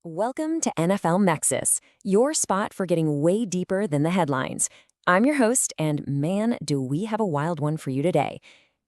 Welcome to NFL Nexus, your spot for getting way deeper than the headlines. I'm your host, and man, do we have a wild one for you today.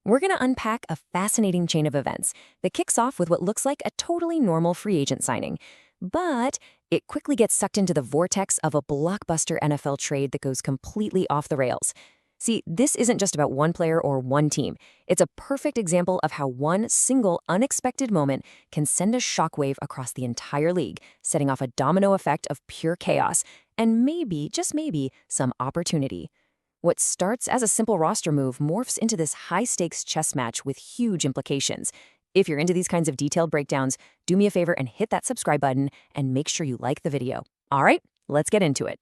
We're going to unpack a fascinating chain of events that kicks off with what looks like a totally normal free agent signing. But it quickly gets sucked into the vortex of a blockbuster NFL trade that goes completely off the rails. See, this isn't just about one player or one team. It's a perfect example of how one single unexpected moment can send a shockwave across the entire league, setting off a domino effect of pure chaos and maybe, just maybe, some opportunity. What starts as a simple roster move morphs into this high-stakes chess match with huge implications. If you're into these kinds of detailed breakdowns, do me a favor and hit that subscribe button and make sure you like the video. All right, let's get into it.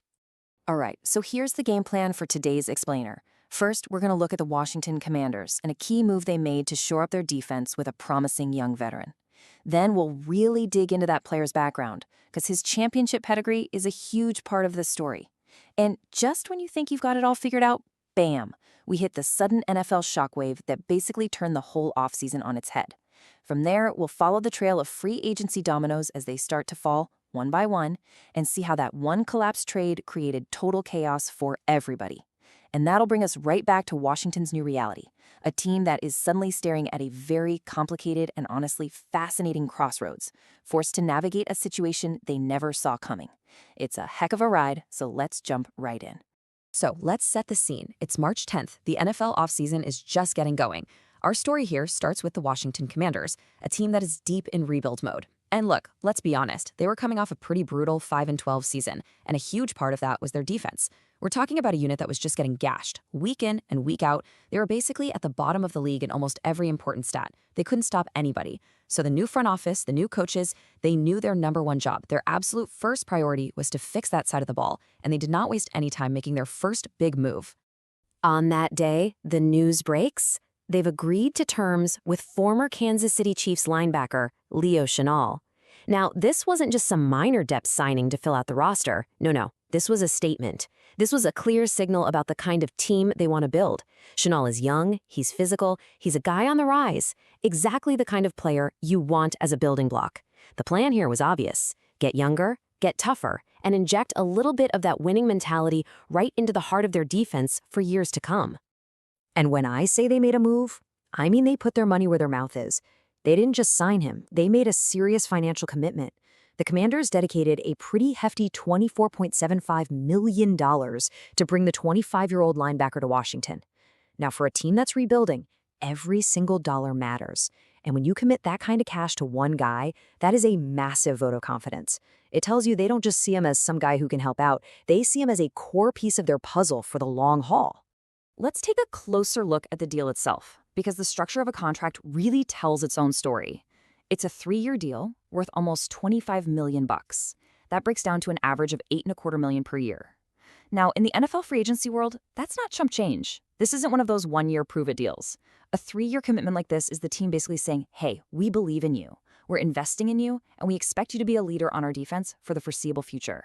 All right, so here's the game plan for today's explainer. First, we're going to look at the Washington Commanders and a key move they made to shore up their defense with a promising young veteran. Then we'll really dig into that player's background, because his championship pedigree is a huge part of the story. And just when you think you've got it all figured out, bam, we hit the sudden NFL shockwave that basically turned the whole offseason on its head. From there, we'll follow the trail of free agency dominoes as they start to fall one by one, and see how that one collapsed trade created total chaos for everybody. And that'll bring us right back to Washington's new reality, a team that is suddenly staring at a very complicated and honestly fascinating crossroads, forced to navigate a situation they never saw coming. It's a heck of a ride, so let's jump right in. So let's set the scene. It's March 10th. The NFL offseason is just getting going. Our story here starts with the Washington Commanders, a team that is deep in rebuild mode. And look, let's be honest, they were coming off a pretty brutal 5-12 season, and a huge part of that was their defense. We're talking about a unit that was just getting gashed. Week in and week out, they were basically at the bottom of the league in almost every important stat. They couldn't stop anybody. So the new front office, the new coaches, they knew their number one job. Their absolute first priority was to fix that side of the ball, and they did not waste any time making their first big move. On that day, the news breaks. They've agreed to terms with former Kansas City Chiefs linebacker Leo Chenal. Now, this wasn't just some minor depth signing to fill out the roster. No, this was a statement. This was a clear signal about the kind of team they want to build. Chenal is young, he's physical, he's a guy on the rise. Exactly the kind of player you want as a building block. The plan here was obvious. Get younger, get tougher, and inject a little bit of that winning mentality right into the heart of their defense for years to come. And when I say they made a move, I mean they put their money where their mouth is. They didn't just sign him, they made a serious financial commitment. The Commanders dedicated a pretty hefty $24.75 million to bring the 25-year-old linebacker to Washington. Now, for a team that's rebuilding, every single dollar matters. And when you commit that kind of cash to one guy, that is a massive vote of confidence. It tells you they don't just see him as some guy who can help out, they see him as a core piece of their puzzle for the long haul. Let's take a closer look at the deal itself, because the structure of a contract really tells its own story. It's a 3-year deal worth almost $25 million. That breaks down to an average of $8.25 million per year. Now, in the NFL free agency world, that's not chump change. This isn't one of those one-year prove-it deals. A 3-year commitment like this is the team basically saying, hey, we believe in you, we're investing in you, and we expect you to be a leader on our defense for the foreseeable future.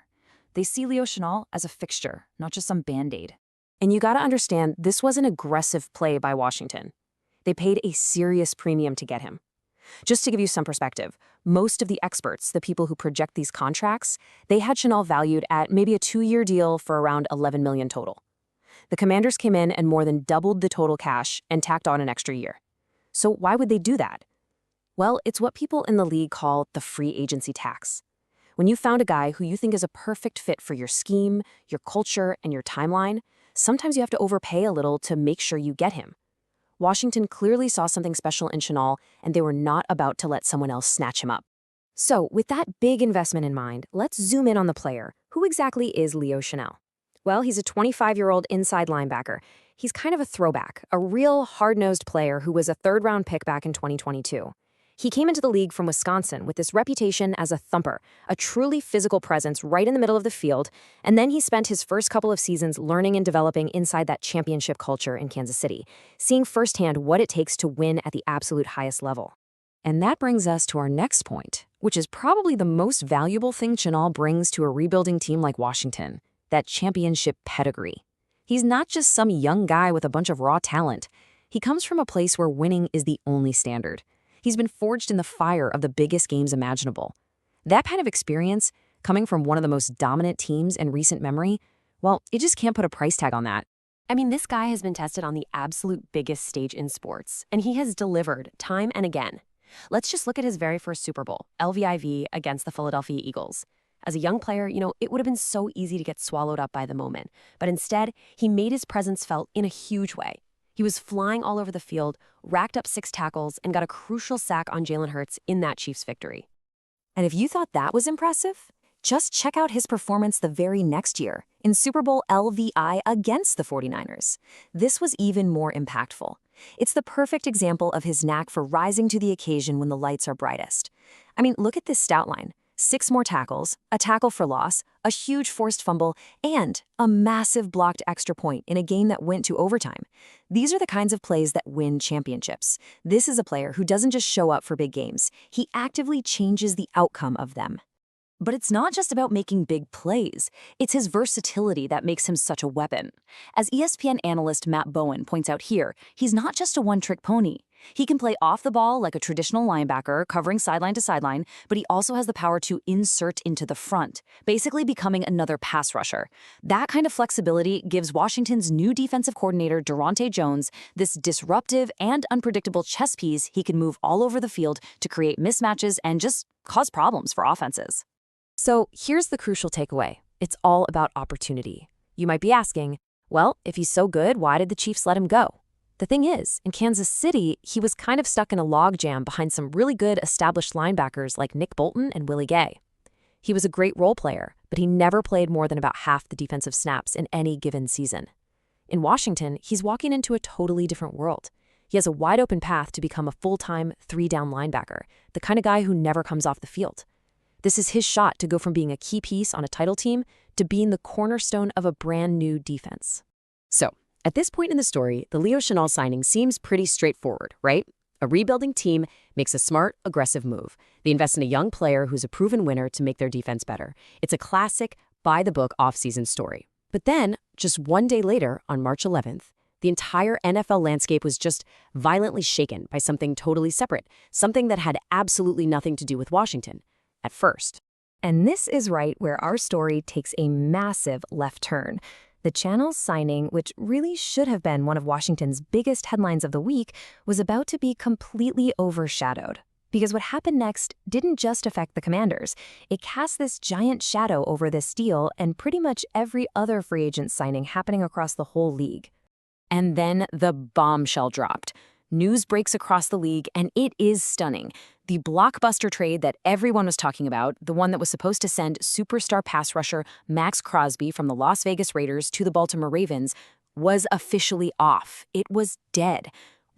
They see Leo Chenal as a fixture, not just some Band-Aid. And you gotta understand, this was an aggressive play by Washington. They paid a serious premium to get him. Just to give you some perspective, most of the experts, the people who project these contracts, they had Chenal valued at maybe a 2-year deal for around $11 million total. The Commanders came in and more than doubled the total cash and tacked on an extra year. So why would they do that? Well, it's what people in the league call the free agency tax. When you found a guy who you think is a perfect fit for your scheme, your culture, and your timeline, sometimes you have to overpay a little to make sure you get him. Washington clearly saw something special in Chenal, and they were not about to let someone else snatch him up. So, with that big investment in mind, let's zoom in on the player. Who exactly is Leo Chenal? Well, he's a 25-year-old inside linebacker. He's kind of a throwback, a real hard-nosed player who was a third-round pick back in 2022. He came into the league from Wisconsin with this reputation as a thumper, a truly physical presence right in the middle of the field, and then he spent his first couple of seasons learning and developing inside that championship culture in Kansas City, seeing firsthand what it takes to win at the absolute highest level. And that brings us to our next point, which is probably the most valuable thing Chenal brings to a rebuilding team like Washington, that championship pedigree. He's not just some young guy with a bunch of raw talent. He comes from a place where winning is the only standard. He's been forged in the fire of the biggest games imaginable. That kind of experience, coming from one of the most dominant teams in recent memory, well, you just can't put a price tag on that. I mean, this guy has been tested on the absolute biggest stage in sports, and he has delivered time and again. Let's just look at his very first Super Bowl, LVIV, against the Philadelphia Eagles. As a young player, it would have been so easy to get swallowed up by the moment, but instead, he made his presence felt in a huge way. He was flying all over the field, racked up 6 tackles, and got a crucial sack on Jalen Hurts in that Chiefs victory. And if you thought that was impressive, just check out his performance the very next year in Super Bowl LVI against the 49ers. This was even more impactful. It's the perfect example of his knack for rising to the occasion when the lights are brightest. I mean, look at this stat line. 6 more tackles, a tackle for loss, a huge forced fumble, and a massive blocked extra point in a game that went to overtime. These are the kinds of plays that win championships. This is a player who doesn't just show up for big games. He actively changes the outcome of them. But it's not just about making big plays. It's his versatility that makes him such a weapon. As ESPN analyst Matt Bowen points out here, he's not just a one-trick pony. He can play off the ball like a traditional linebacker, covering sideline to sideline, but he also has the power to insert into the front, basically becoming another pass rusher. That kind of flexibility gives Washington's new defensive coordinator, Durante Jones, this disruptive and unpredictable chess piece he can move all over the field to create mismatches and just cause problems for offenses. So here's the crucial takeaway. It's all about opportunity. You might be asking, well, if he's so good, why did the Chiefs let him go? The thing is, in Kansas City, he was kind of stuck in a logjam behind some really good established linebackers like Nick Bolton and Willie Gay. He was a great role player, but he never played more than about half the defensive snaps in any given season. In Washington, he's walking into a totally different world. He has a wide open path to become a full-time 3-down linebacker, the kind of guy who never comes off the field. This is his shot to go from being a key piece on a title team to being the cornerstone of a brand new defense. So, at this point in the story, the Leo Chenal signing seems pretty straightforward, right? A rebuilding team makes a smart, aggressive move. They invest in a young player who's a proven winner to make their defense better. It's a classic, by-the-book offseason story. But then, just one day later, on March 11th, the entire NFL landscape was just violently shaken by something totally separate, something that had absolutely nothing to do with Washington, at first. And this is right where our story takes a massive left turn. The Channel's signing, which really should have been one of Washington's biggest headlines of the week, was about to be completely overshadowed. Because what happened next didn't just affect the Commanders. It cast this giant shadow over this deal and pretty much every other free agent signing happening across the whole league. And then the bombshell dropped. News breaks across the league, and it is stunning. The blockbuster trade that everyone was talking about, the one that was supposed to send superstar pass rusher Max Crosby from the Las Vegas Raiders to the Baltimore Ravens, was officially off. It was dead.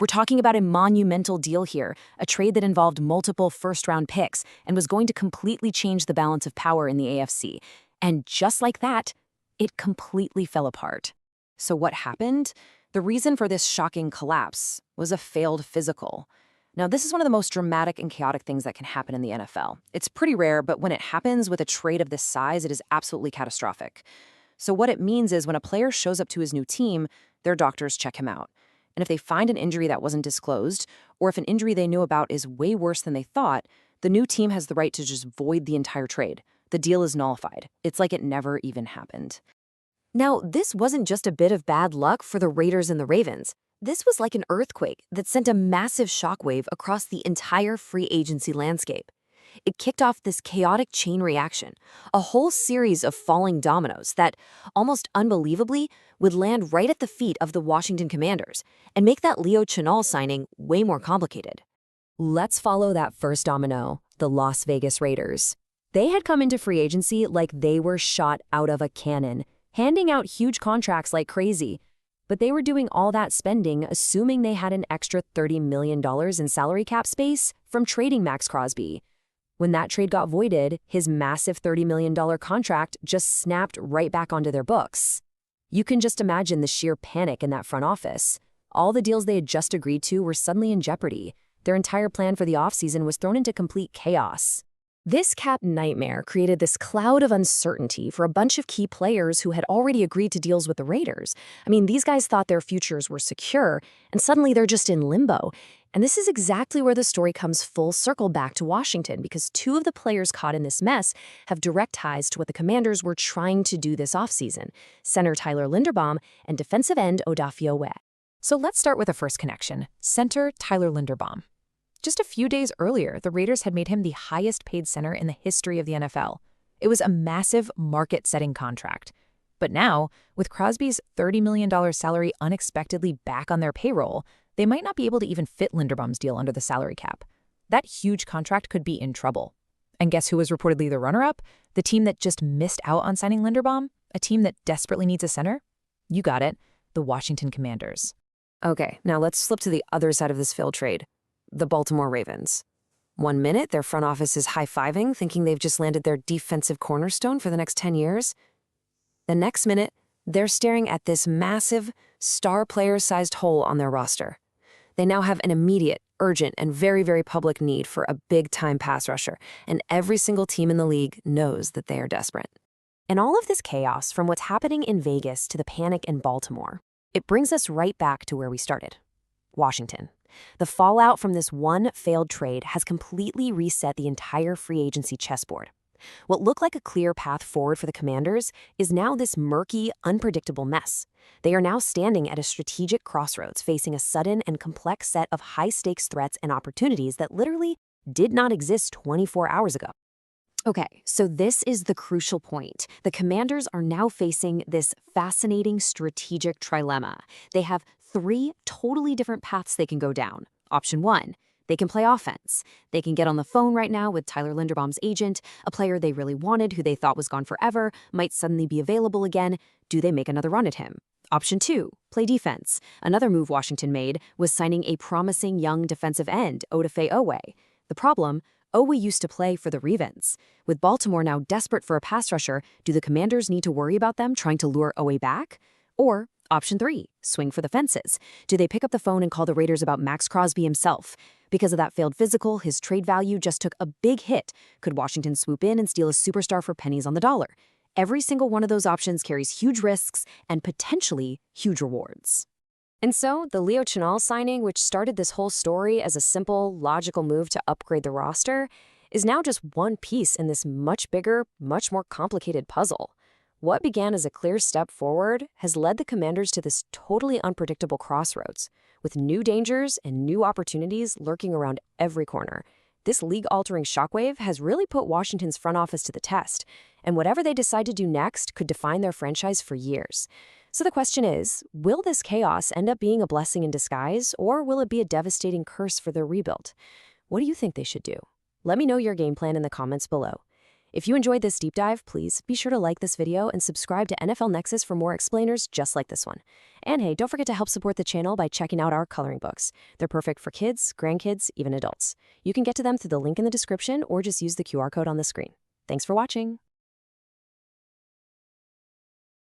We're talking about a monumental deal here, a trade that involved multiple first-round picks and was going to completely change the balance of power in the AFC. And just like that, it completely fell apart. So what happened? The reason for this shocking collapse was a failed physical. Now, this is one of the most dramatic and chaotic things that can happen in the NFL. It's pretty rare, but when it happens with a trade of this size, it is absolutely catastrophic. So what it means is when a player shows up to his new team, their doctors check him out. And if they find an injury that wasn't disclosed, or if an injury they knew about is way worse than they thought, the new team has the right to just void the entire trade. The deal is nullified. It's like it never even happened. Now, this wasn't just a bit of bad luck for the Raiders and the Ravens. This was like an earthquake that sent a massive shockwave across the entire free agency landscape. It kicked off this chaotic chain reaction, a whole series of falling dominoes that, almost unbelievably, would land right at the feet of the Washington Commanders and make that Leo Chenal signing way more complicated. Let's follow that first domino, the Las Vegas Raiders. They had come into free agency like they were shot out of a cannon, handing out huge contracts like crazy. But they were doing all that spending assuming they had an extra $30 million in salary cap space from trading Max Crosby. When that trade got voided, his massive $30 million contract just snapped right back onto their books. You can just imagine the sheer panic in that front office. All the deals they had just agreed to were suddenly in jeopardy. Their entire plan for the offseason was thrown into complete chaos. This cap nightmare created this cloud of uncertainty for a bunch of key players who had already agreed to deals with the Raiders. I mean, these guys thought their futures were secure, and suddenly they're just in limbo. And this is exactly where the story comes full circle back to Washington, because two of the players caught in this mess have direct ties to what the Commanders were trying to do this offseason: center Tyler Linderbaum and defensive end Odafio Webb. So let's start with a first connection: center Tyler Linderbaum. Just a few days earlier, the Raiders had made him the highest-paid center in the history of the NFL. It was a massive market-setting contract. But now, with Crosby's $30 million salary unexpectedly back on their payroll, they might not be able to even fit Linderbaum's deal under the salary cap. That huge contract could be in trouble. And guess who was reportedly the runner-up? The team that just missed out on signing Linderbaum? A team that desperately needs a center? You got it, the Washington Commanders. Okay, now let's flip to the other side of this failed trade: the Baltimore Ravens. One minute, their front office is high-fiving, thinking they've just landed their defensive cornerstone for the next 10 years. The next minute, they're staring at this massive, star player-sized hole on their roster. They now have an immediate, urgent, and very, very public need for a big-time pass rusher, and every single team in the league knows that they are desperate. And all of this chaos, from what's happening in Vegas to the panic in Baltimore, it brings us right back to where we started: Washington. The fallout from this one failed trade has completely reset the entire free agency chessboard. What looked like a clear path forward for the Commanders is now this murky, unpredictable mess. They are now standing at a strategic crossroads, facing a sudden and complex set of high-stakes threats and opportunities that literally did not exist 24 hours ago. Okay, so this is the crucial point. The Commanders are now facing this fascinating strategic trilemma. They have three totally different paths they can go down. Option one: they can play offense. They can get on the phone right now with Tyler Linderbaum's agent, a player they really wanted who they thought was gone forever, might suddenly be available again. Do they make another run at him? Option two: play defense. Another move Washington made was signing a promising young defensive end, Odafe Oweh. The problem: Oweh used to play for the Ravens. With Baltimore now desperate for a pass rusher, do the Commanders need to worry about them trying to lure Oweh back? Or option three: swing for the fences. Do they pick up the phone and call the Raiders about Max Crosby himself? Because of that failed physical, his trade value just took a big hit. Could Washington swoop in and steal a superstar for pennies on the dollar? Every single one of those options carries huge risks and potentially huge rewards. And so, the Leo Chenal signing, which started this whole story as a simple, logical move to upgrade the roster, is now just one piece in this much bigger, much more complicated puzzle. What began as a clear step forward has led the Commanders to this totally unpredictable crossroads, with new dangers and new opportunities lurking around every corner. This league-altering shockwave has really put Washington's front office to the test, and whatever they decide to do next could define their franchise for years. So the question is, will this chaos end up being a blessing in disguise, or will it be a devastating curse for their rebuild? What do you think they should do? Let me know your game plan in the comments below. If you enjoyed this deep dive, please be sure to like this video and subscribe to NFL Nexus for more explainers just like this one. And hey, don't forget to help support the channel by checking out our coloring books. They're perfect for kids, grandkids, even adults. You can get to them through the link in the description or just use the QR code on the screen. Thanks for watching.